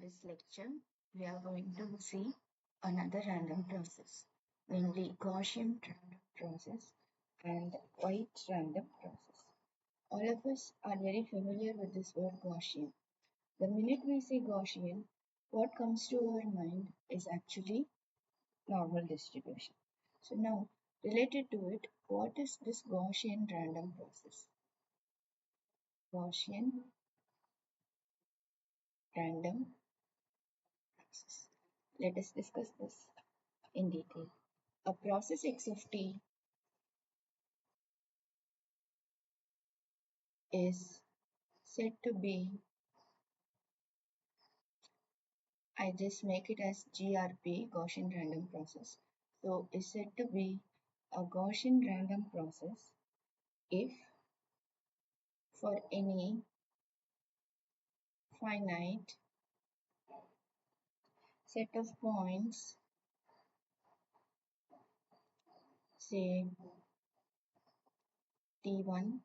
this lecture, we are going to see another random process, namely Gaussian random process and white random process. All of us are very familiar with this word Gaussian. The minute we say Gaussian, what comes to our mind is actually normal distribution. So now, related to it, what is this Gaussian random process? Gaussian random process. Let us discuss this in detail. A process x of t is said to be, I just make it as GRP, Gaussian random process. So is said to be a Gaussian random process if for any finite set of points, say t1,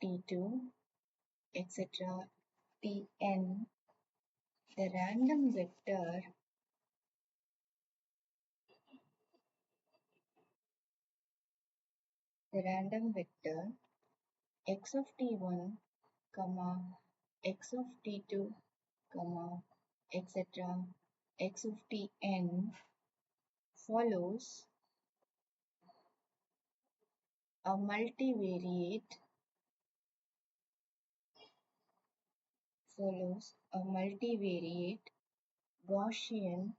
t2, etc., tn, the random vector x of t1, comma x of t2, comma etc., x of tn follows a multivariate Gaussian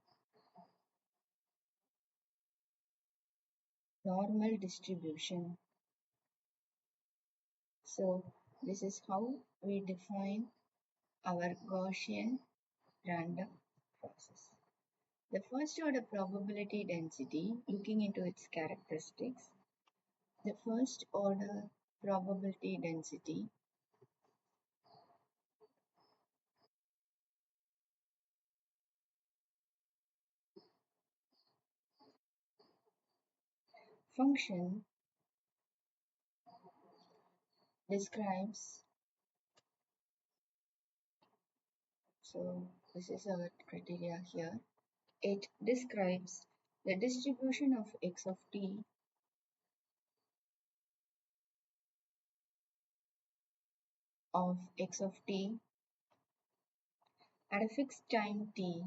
normal distribution. So this is how we define our Gaussian random process. The first order probability density, looking into its characteristics, the first order probability density function describes, so this is our criteria here, it describes the distribution of x of t at a fixed time t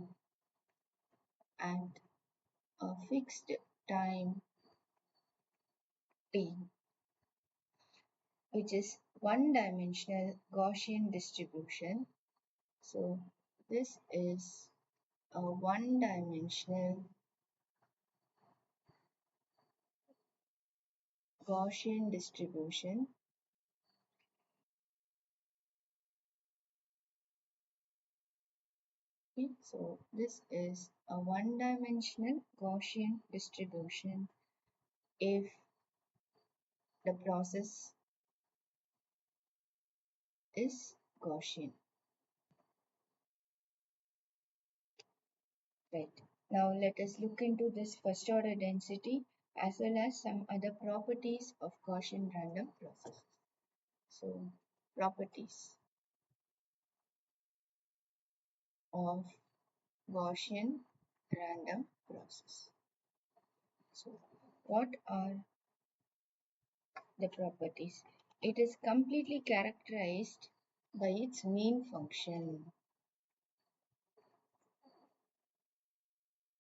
at a fixed time t, which is one-dimensional Gaussian distribution. So this is a one-dimensional Gaussian distribution. Okay, so this is a one-dimensional Gaussian distribution if the process is Gaussian. Right. Now let us look into this first order density as well as some other properties of Gaussian random processes. So properties of Gaussian random process. So what are the properties? It is completely characterized by its mean function.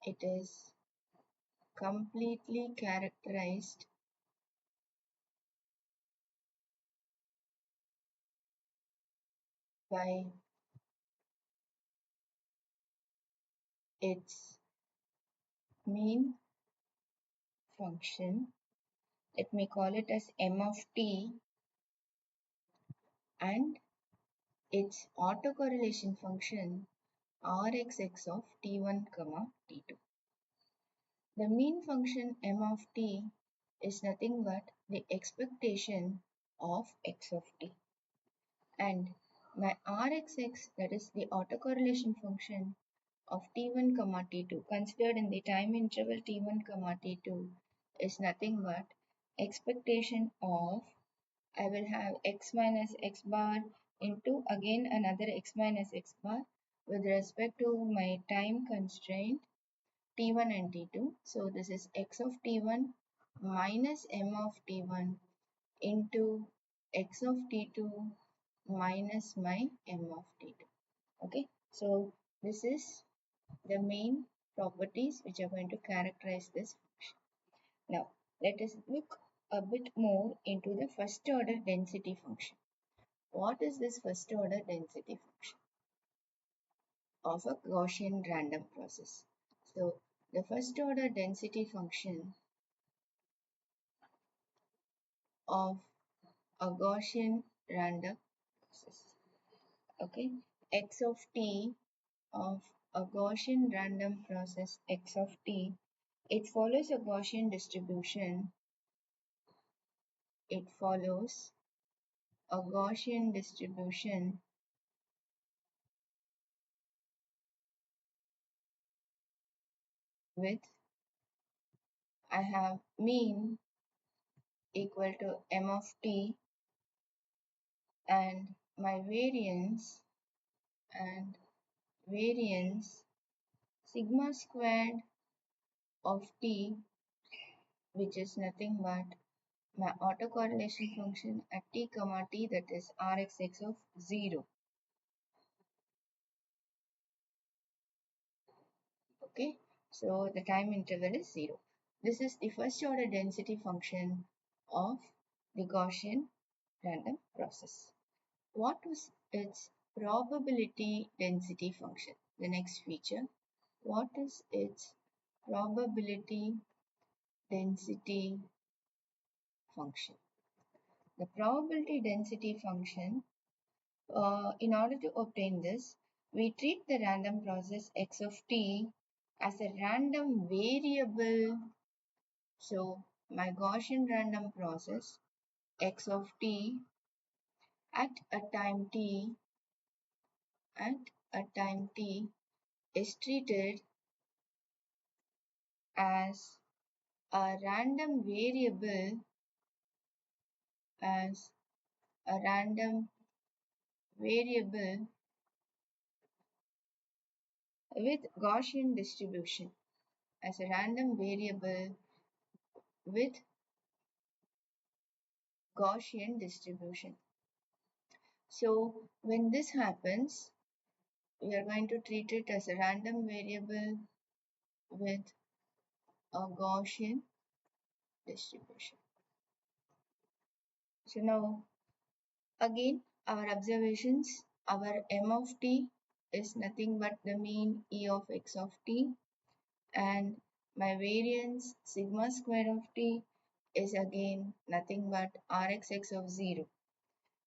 It is completely characterized by its mean function. Let me call it as m of t, and its autocorrelation function rxx of t1, t2. The mean function m of t is nothing but the expectation of x of t, and my rxx, that is the autocorrelation function of t1, t2 considered in the time interval t1, t2 is nothing but expectation of, I will have x minus x bar into again another x minus x bar with respect to my time constraint t1 and t2. So this is x of t1 minus m of t1 into x of t2 minus my m of t2. Okay, so this is the main properties which are going to characterize this function. Now, let us look a bit more into the first order density function. What is this first order density function of a Gaussian random process? So, the first order density function of a Gaussian random process. Okay, x of t of a Gaussian random process x of t, it follows a Gaussian distribution. It follows a Gaussian distribution with I have mean equal to m of t and my variance sigma squared of t, which is nothing but my autocorrelation function at t comma t, that is rxx of 0. Okay, so the time interval is 0. This is the first order density function of the Gaussian random process. What was its probability density function? The next feature. What is its probability density function? The probability density function, in order to obtain this, we treat the random process x of t as a random variable. So my Gaussian random process x of t at a time t is treated as a random variable as a random variable with Gaussian distribution as a random variable with Gaussian distribution. So when this happens, we are going to treat it as a random variable with a Gaussian distribution. So now again our observations, our m of t is nothing but the mean e of x of t, and my variance sigma square of t is again nothing but rxx of 0.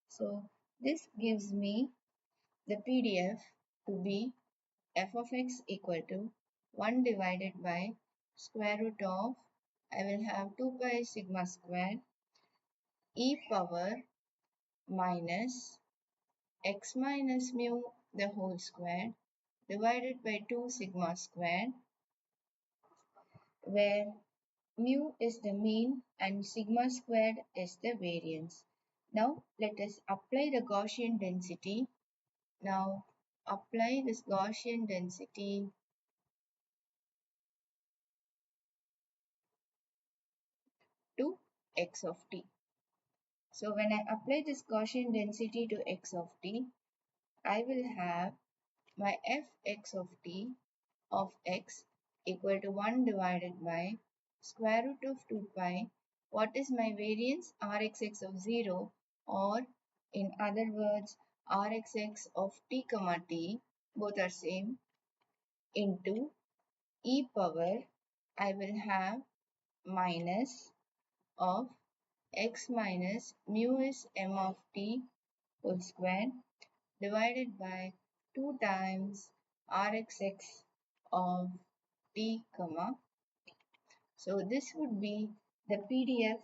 So this gives me the PDF to be f of x equal to 1 divided by square root of, I will have 2 pi sigma square e power minus x minus mu the whole square divided by 2 sigma square, where mu is the mean and sigma squared is the variance. Now let us apply the Gaussian density. Now apply this Gaussian density to x of t. So when I apply this Gaussian density to x of t, I will have my fx of t of x equal to 1 divided by square root of 2 pi. What is my variance? Rxx of 0, or in other words Rxx of t comma t, both are same, into e power, I will have minus of x minus mu is m of t whole square divided by 2 times Rxx of t comma. So this would be the PDF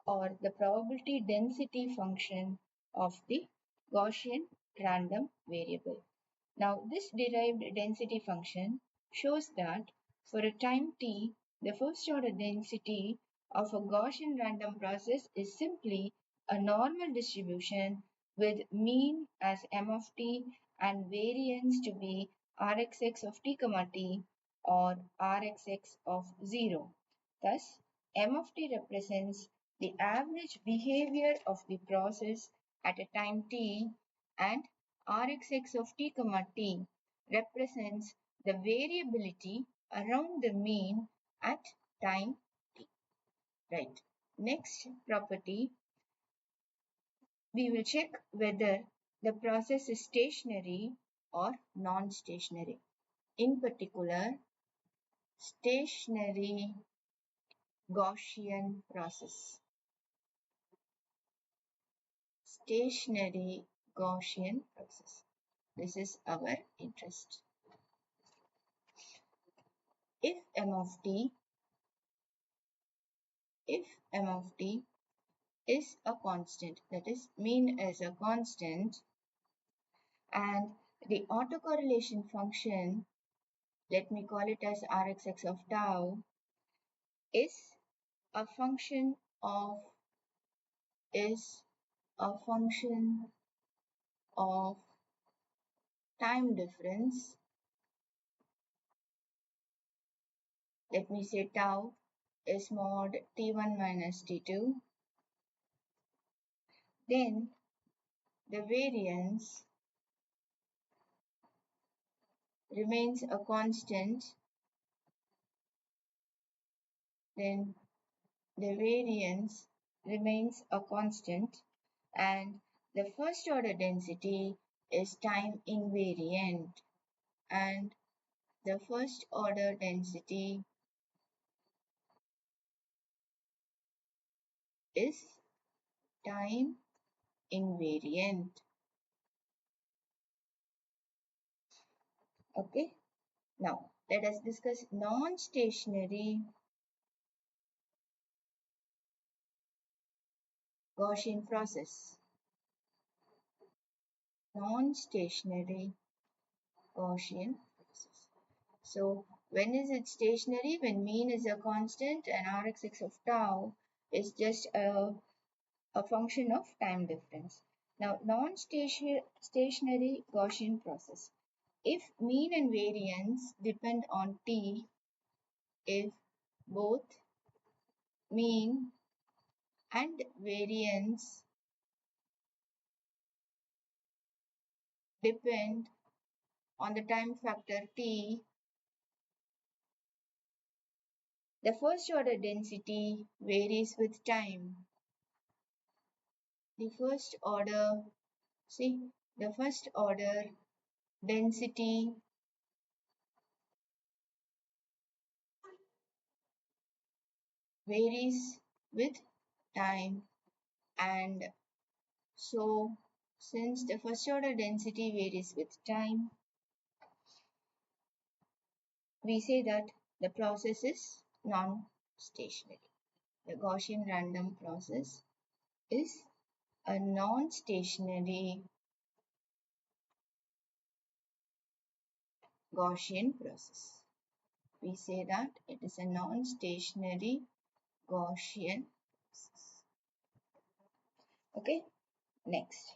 or the probability density function of the Gaussian random variable. Now this derived density function shows that for a time t, the first order density of a Gaussian random process is simply a normal distribution with mean as m of t and variance to be rxx of t comma t or rxx of 0. Thus, m of t represents the average behavior of the process at a time t and rxx of t comma t represents the variability around the mean at time t. Right. Next property, we will check whether the process is stationary or non-stationary. In particular, stationary Gaussian process. Stationary Gaussian process. This is our interest. If m of t is a constant, that is mean is a constant, and the autocorrelation function, let me call it as rxx of tau, is a function of is a function of time difference. Let me say tau is mod t1 minus t2. Then the variance remains a constant. Then the variance remains a constant and the first order density is time invariant, and the first order density is time invariant. Okay, now let us discuss non-stationary Gaussian process. Non-stationary Gaussian process. So when is it stationary? When mean is a constant and Rx of tau is just a function of time difference. Now non-stationary Gaussian process. If mean and variance depend on t, if both mean and variance depend on the time factor t, the first order density varies with time. The first order, see, the first order density varies with time, and so since the first order density varies with time, we say that the process is non-stationary. The Gaussian random process is a non-stationary Gaussian process. We say that it is a non-stationary Gaussian process. Okay, next.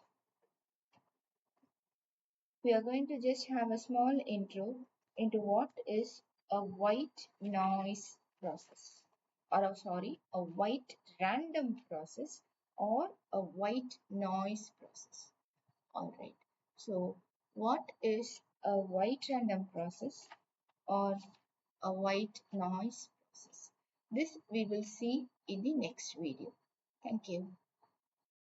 We are going to just have a small intro into what is a white noise process, or a white random process, or a white noise process. Alright, so what is a white random process or a white noise process? This we will see in the next video. Thank you.